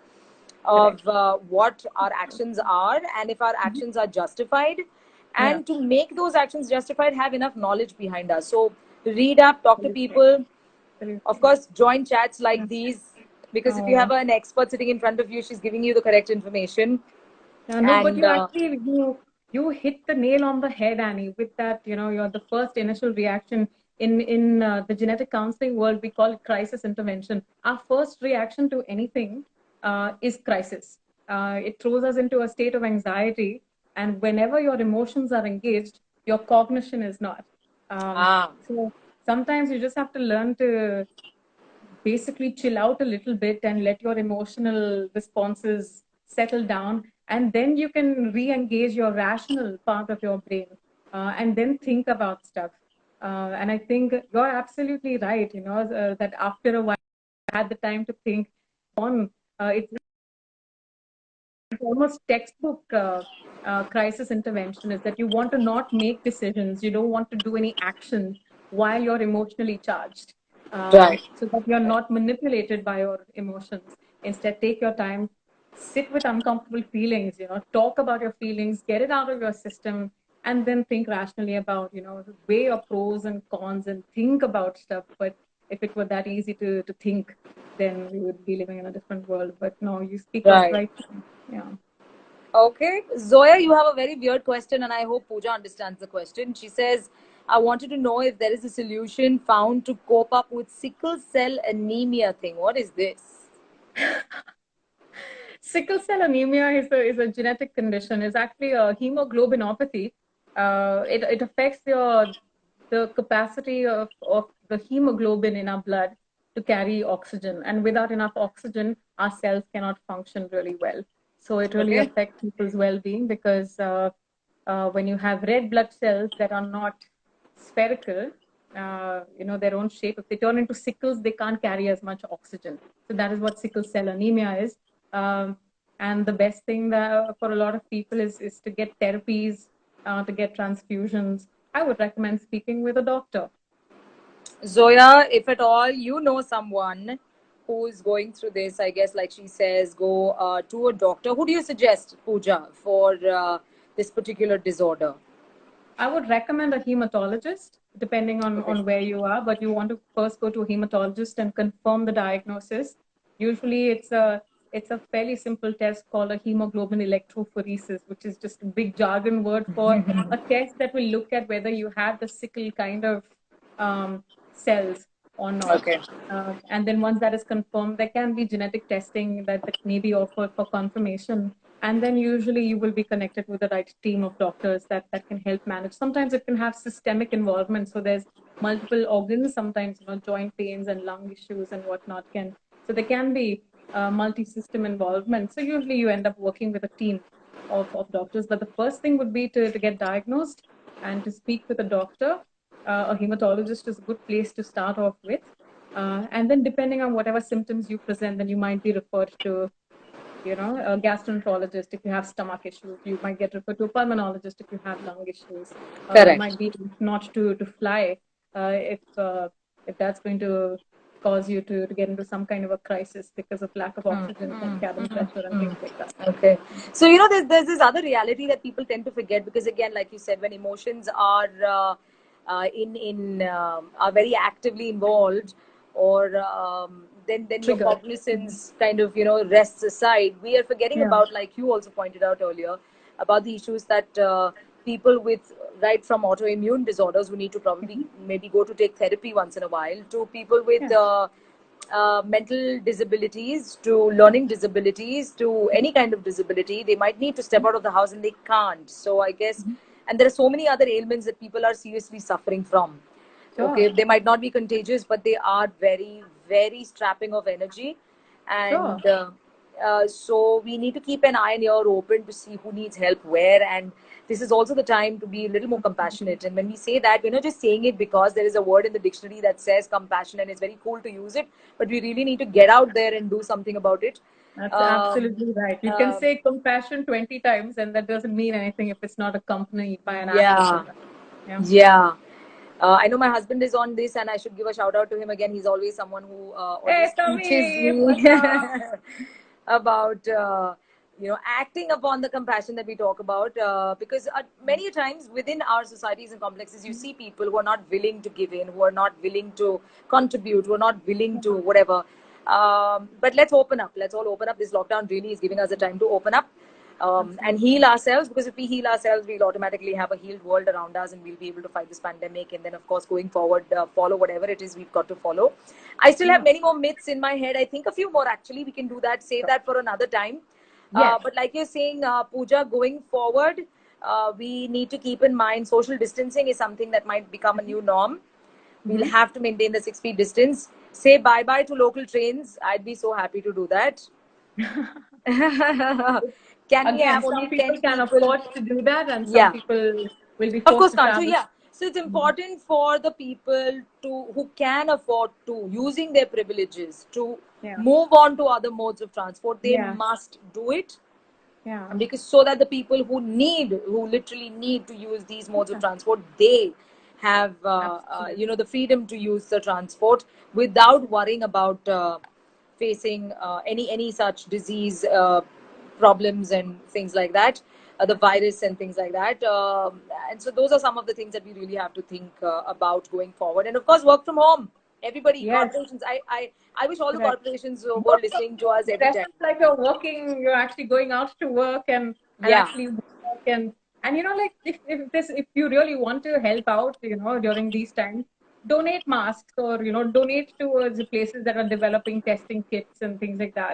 correct. of what our actions are and if our Mhm. actions are justified, Yeah, and to make those actions justified have enough knowledge behind us. So read up, talk to absolutely, people, of absolutely. course join chats Yeah. like these, because if you have Oh. an expert sitting in front of you, she's giving you the correct information. No, but And you actually you hit the nail on the head, Annie. With that, you're the first initial reaction in the genetic counseling world. We call it crisis intervention. Our first reaction to anything is crisis. It throws us into a state of anxiety, and whenever your emotions are engaged, your cognition is not. Um, ah so sometimes you just have to learn to basically chill out a little bit and let your emotional responses settle down, and then you can re-engage your rational part of your brain, and then think about stuff. And I think you're absolutely right, that after a while I had the time to think on, it's almost textbook crisis intervention, is that you want to not make decisions, you don't want to do any action while you're emotionally charged, right. so that you're not manipulated by your emotions. Instead, take your time, sit with uncomfortable feelings, talk about your feelings, get it out of your system, and then think rationally about, weigh your pros and cons and think about stuff. But if it were that easy to think, then we would be living in a different world. But no, you speak the Right. right thing. Yeah. Okay, Zoya, you have a very weird question, and I hope Pooja understands the question. She says, I wanted to know if there is a solution found to cope up with sickle cell anemia thing. What is this? Sickle cell anemia is a genetic condition. It's actually a hemoglobinopathy. It affects the capacity of the hemoglobin in our blood to carry oxygen. And without enough oxygen, our cells cannot function really well. So it really Okay. affects people's well-being, because when you have red blood cells that are not spherical, their own shape, if they turn into sickles, they can't carry as much oxygen. So that is what sickle cell anemia is. Um, and the best thing that for a lot of people is to get therapies, to get transfusions. I would recommend speaking with a doctor. Zoya, if at all you know someone who is going through this, I guess, like she says, go to a doctor. Who do you suggest, Pooja, for this particular disorder? I would recommend a hematologist, depending Okay. on where you are, but you want to first go to a hematologist and confirm the diagnosis. Usually it's a fairly simple test called a hemoglobin electrophoresis, which is just a big jargon word for a test that will look at whether you have the sickle kind of cells or not. Okay. And then once that is confirmed, there can be genetic testing that may be offered for confirmation. And then usually you will be connected with the right team of doctors that can help manage. Sometimes it can have systemic involvement. So there's multiple organs, sometimes joint pains and lung issues and whatnot can. So there can be multi-system involvement. So usually you end up working with a team of doctors. But the first thing would be to get diagnosed and to speak with a doctor. A hematologist is a good place to start off with. And then depending on whatever symptoms you present, then you might be referred to, a gastroenterologist if you have stomach issues. You might get referred to a pulmonologist if you have lung issues. You Correct. might be not to fly if that's going to cause you to get into some kind of a crisis because of lack of oxygen and cabin pressure and things like that. Okay. So, there's this other reality that people tend to forget because, again, like you said, when emotions are are very actively involved, or then your Triggered. cognizance kind of rests aside. We are forgetting Yeah. about, like you also pointed out earlier, about the issues that people with right from autoimmune disorders who need to probably maybe go to take therapy once in a while, to people with Yeah. mental disabilities, to learning disabilities, to any kind of disability. They might need to step out of the house and they can't. So I guess, and there are so many other ailments that people are seriously suffering from. Okay, Sure. they might not be contagious, but they are very, very strapping of energy. Sure. And so we need to keep an eye and ear open to see who needs help where. And this is also the time to be a little more compassionate. And when we say that, we're not just saying it because there is a word in the dictionary that says compassion and it's very cool to use it, but we really need to get out there and do something about it. That's Um, absolutely right. You can um, say compassion 20 times, and that doesn't mean anything if it's not accompanied by an act of yeah, compassion. Yeah. yeah. I know my husband is on this, and I should give a shout out to him again. He's always someone who always Hey, teaches Tommy, me what's up? about acting upon the compassion that we talk about. Because many times within our societies and complexes, you see people who are not willing to give in, who are not willing to contribute, who are not willing to whatever. But let's open up. Let's all open up. This lockdown really is giving us a time to open up. And heal ourselves, because if we heal ourselves, we'll automatically have a healed world around us and we'll be able to fight this pandemic. And then, of course, going forward, follow whatever it is we've got to follow. I still have Yeah. many more myths in my head. I think a few more actually. We can do that, save that for another time. Yes. But like you're saying, Pooja, going forward, we need to keep in mind social distancing is something that might become a new norm. We'll have to maintain the 6 feet distance. Say bye bye to local trains. I'd be so happy to do that. Can we Again, have some only people 10 can people? afford to do that, and some Yeah, people will be of forced course to can't. So travel. yeah, so it's important for the people to who can afford to, using their privileges, to Yeah. move on to other modes of transport. They Yeah. must do it, Yeah. because so that the people who literally need to use these modes of transport, they have Absolutely. the freedom to use the transport without worrying about facing any such disease problems and things like that, the virus and things like that. And so those are some of the things that we really have to think about going forward. And of course, work from home. Everybody, Yes. corporations. I wish all the Correct. corporations were listening to us every time. Dressed like you're working, you're actually going out to work and Yeah. actually work and like if you really want to help out, during these times, donate masks or donate towards the places that are developing testing kits and things like that.